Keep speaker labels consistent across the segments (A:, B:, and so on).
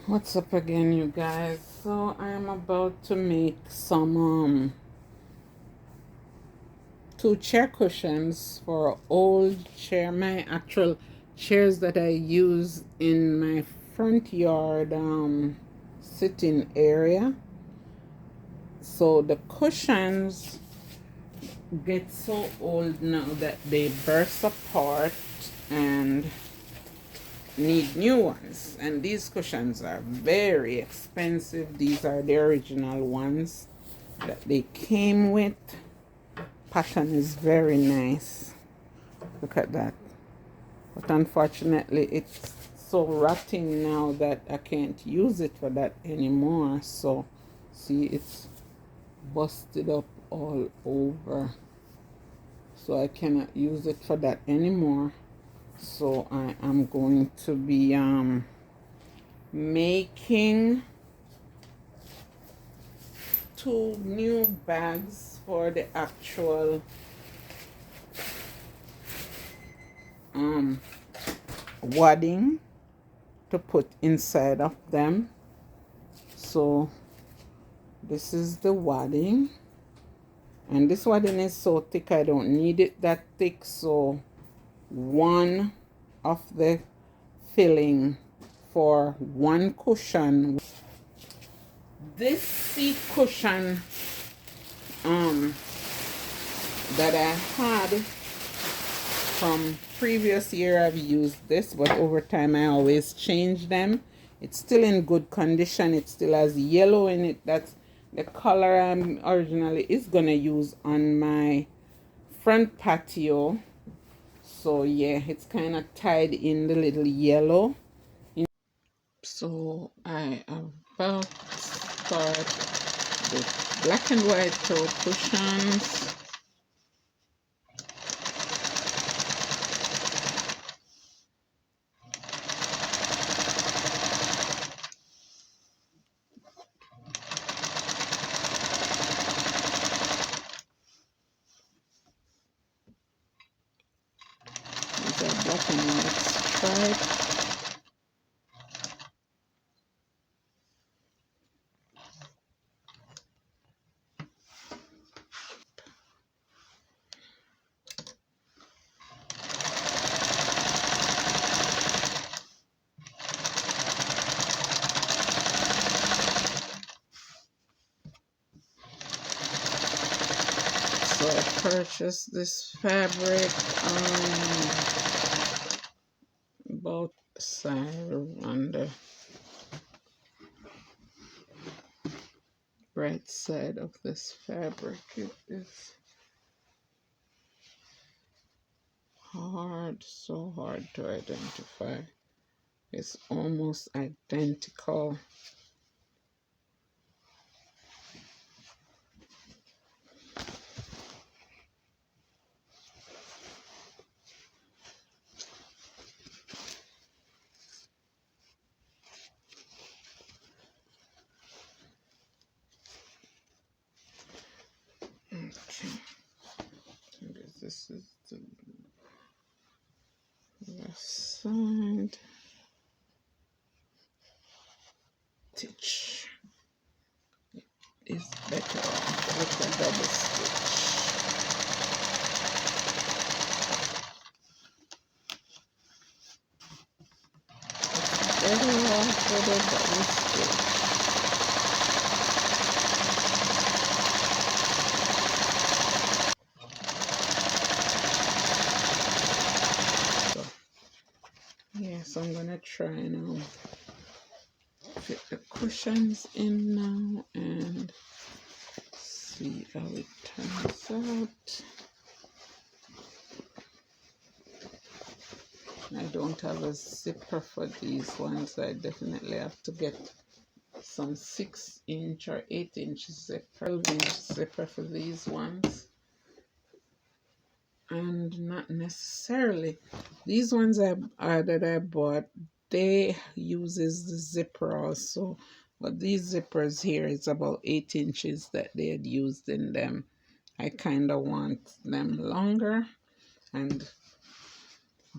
A: What's up again, you guys? So I'm about to make some two chair cushions for old chair, my actual chairs that I use in my front yard sitting area. So the cushions get so old now that they burst apart and need new ones, and these cushions are very expensive. These are the original ones that they came with. Pattern is very nice. Look at that. But unfortunately it's so rotting now that I can't use it for that anymore. So see, it's busted up all over, so I cannot use it for that anymore. So I am going to be making two new bags for the actual wadding to put inside of them. So this is the wadding, and this wadding is so thick I don't need it that thick, so one of the filling for one cushion. This seat cushion that I had from previous year, I've used this, but over time I always change them. It's still in good condition. It still has yellow in it. That's the color I'm originally is gonna use on my front patio. So yeah, it's kind of tied in the little yellow. So I am about to start the black and white toe cushions. These are black and white stripes. So I purchased this fabric about the side on the right side of this fabric. It is hard, so hard to identify. It's almost identical. Okay, this is the left side. Stitch is better with a double stitch. Better off with a double stitch. So I'm gonna try now fit the cushions in now and see how it turns out. I don't have a zipper for these ones. I definitely have to get some 6-inch or 8-inch zipper, 12-inch zipper for these ones. And not necessarily these ones that I bought, they uses the zipper also, but these zippers here is about 8 inches that they had used in them. I kind of want them longer, and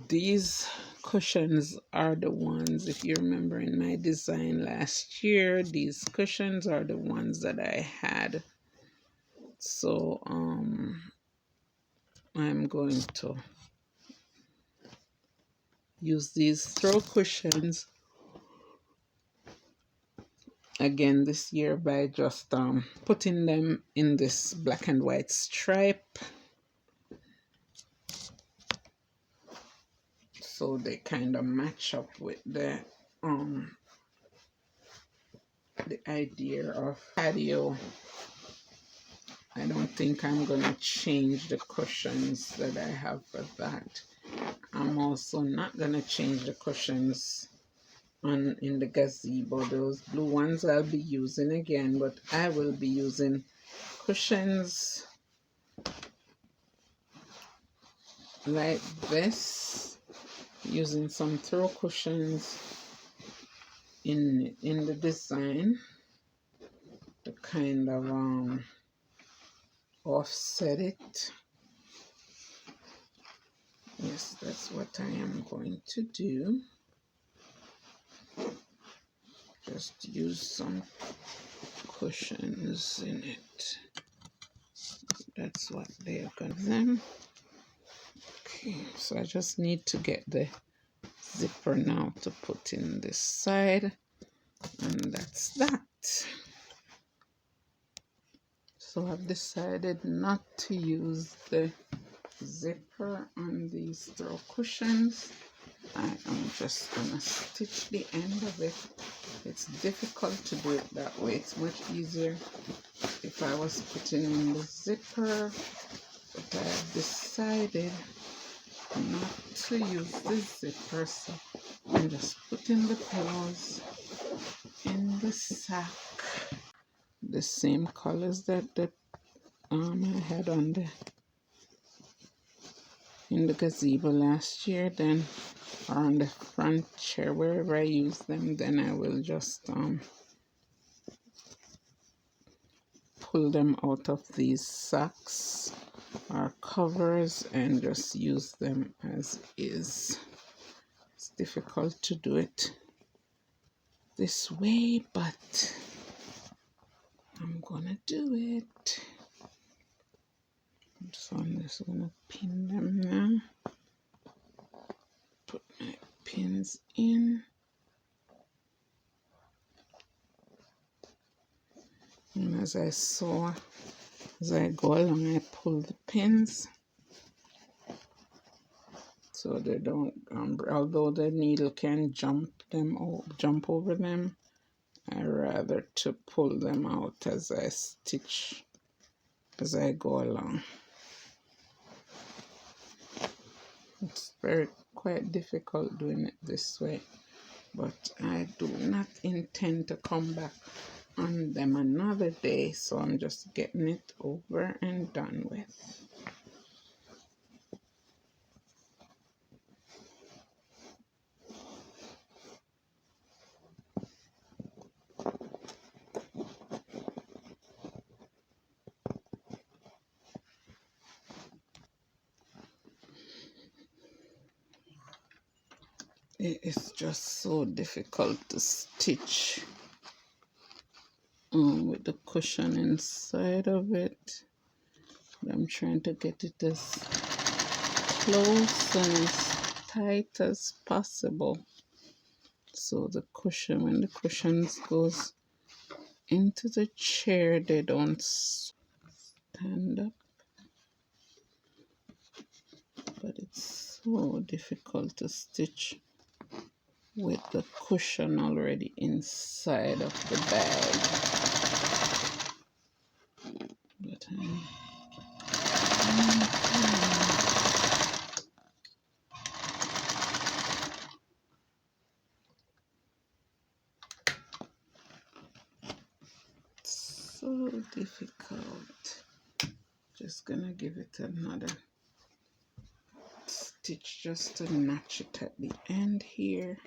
A: These cushions are the ones, if you remember in my design last year, these cushions are the ones that I had. So I'm going to use these throw cushions again this year by just putting them in this black and white stripe, so they kind of match up with the idea of patio. I don't think I'm gonna change the cushions that I have for that. I'm also not gonna change the cushions in the gazebo. Those blue ones I'll be using again, but I will be using cushions like this, using some throw cushions in the design to kind of offset it. Yes, that's what I am going to do. Just use some cushions in it. That's what they are going to them. Okay, so I just need to get the zipper now to put in this side, and that's that. So I've decided not to use the zipper on these throw cushions. I am just gonna stitch the end of it. It's difficult to do it that way. It's much easier if I was putting in the zipper, but I have decided not to use the zipper, so I'm just putting the pillows in the sack, the same colors that I had on in the gazebo last year. Then on the front chair, wherever I use them, then I will just pull them out of these sacks or covers and just use them as is. It's difficult to do it this way, but I'm gonna do it. So I'm just gonna pin them now. Put my pins in. And as I go along, I pull the pins so they don't, although the needle can jump over them, I rather to pull them out as I stitch, as I go along. It's quite difficult doing it this way, but I do not intend to come back on them another day, so I'm just getting it over and done with. It is just so difficult to stitch with the cushion inside of it. I'm trying to get it as close and as tight as possible, so the cushion, when the cushions goes into the chair, they don't stand up. But it's so difficult to stitch with the cushion already inside of the bag. But it's so difficult. Just gonna give it another stitch just to notch it at the end here.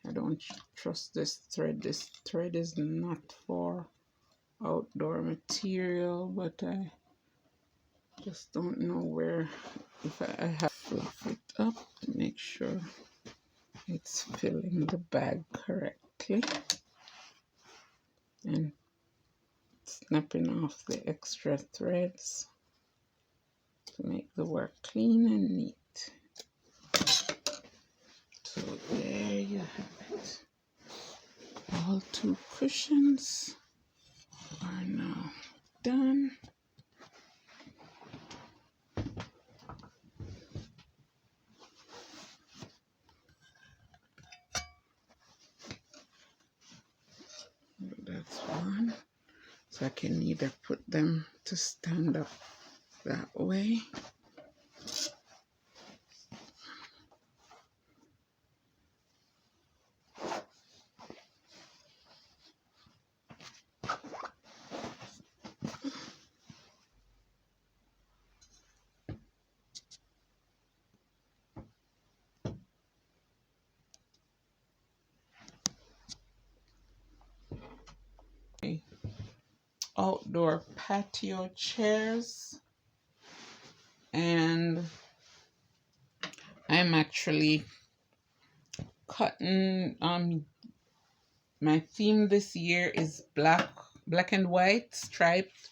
A: I don't trust this thread. This thread is not for outdoor material, but I just don't know where, if I have fluff it up to make sure it's filling the bag correctly and snapping off the extra threads to make the work clean and neat. So there you have it. All 2 cushions are now done. That's one. So I can either put them to stand up that way. Outdoor patio chairs, and I'm actually cutting my theme this year is black and white striped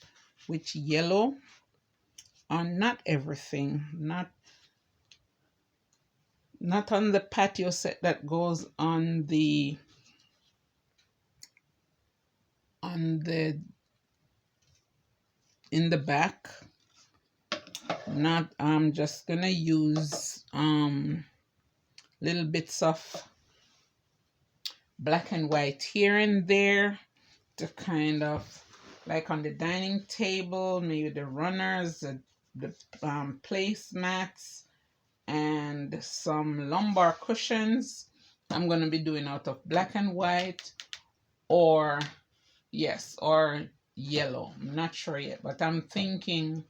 A: with yellow on not everything, not on the patio set that goes on the in the back. Not I'm just gonna use little bits of black and white here and there to kind of like on the dining table, maybe the runners, the placemats, and some lumbar cushions. I'm gonna be doing out of black and white, or yes, or yellow. I'm not sure yet, but I'm thinking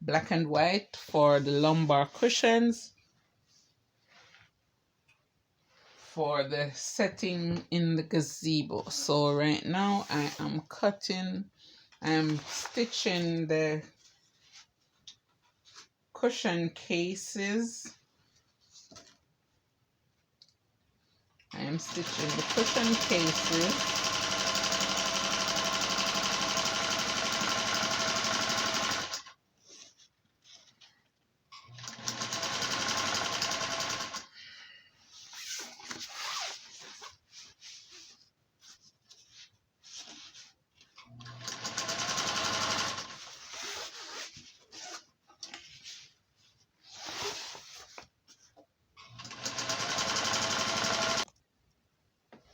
A: black and white for the lumbar cushions for the setting in the gazebo. So right now I'm stitching the cushion cases. I am stitching the cushion cases.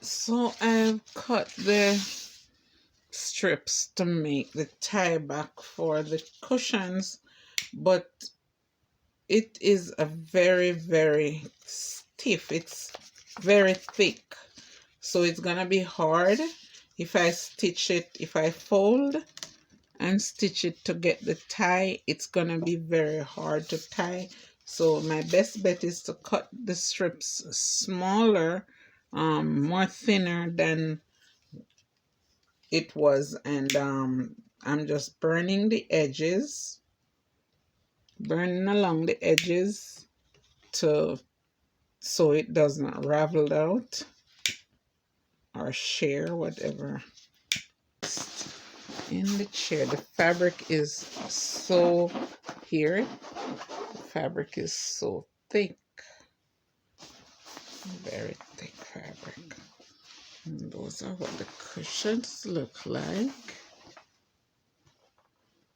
A: So I've cut the strips to make the tie back for the cushions, but it is a very stiff. It's very thick, so it's gonna be hard if I fold and stitch it to get the tie. It's gonna be very hard to tie. So my best bet is to cut the strips smaller, more thinner than it was, and I'm just burning along the edges so it doesn't ravel out or share whatever. In the chair, the fabric is so here. The fabric is so thick, very thick fabric. And those are what the cushions look like.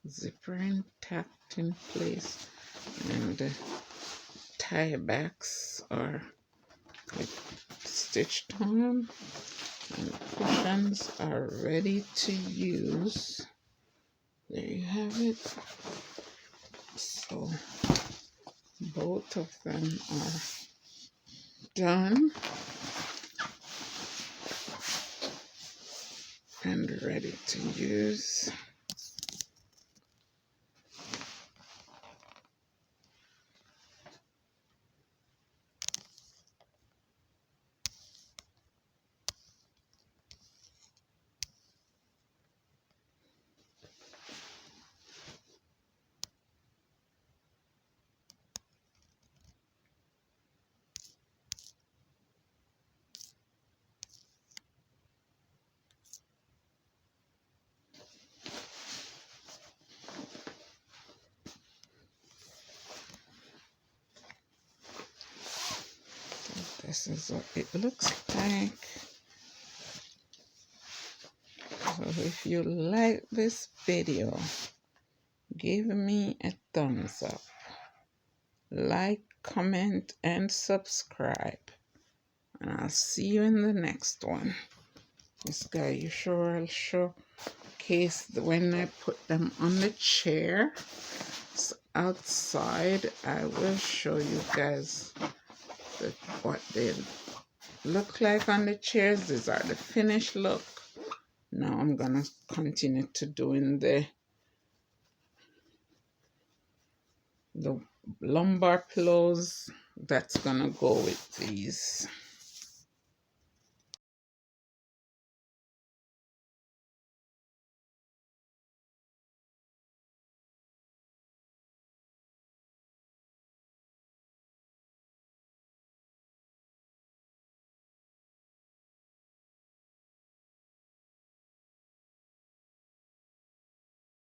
A: Zipper intact in place, and the tie backs are stitched on, and the cushions are ready to use. There you have it. So both of them are done and ready to use. this is what it looks like. So if you like this video, give me a thumbs up, like, comment, and subscribe. And I'll see you in the next one. This guy, you sure I'll showcase when I put them on the chair. So outside, I will show you guys what they look like on the chairs. These are the finished look. Now I'm gonna continue to doing the lumbar pillows that's gonna go with these.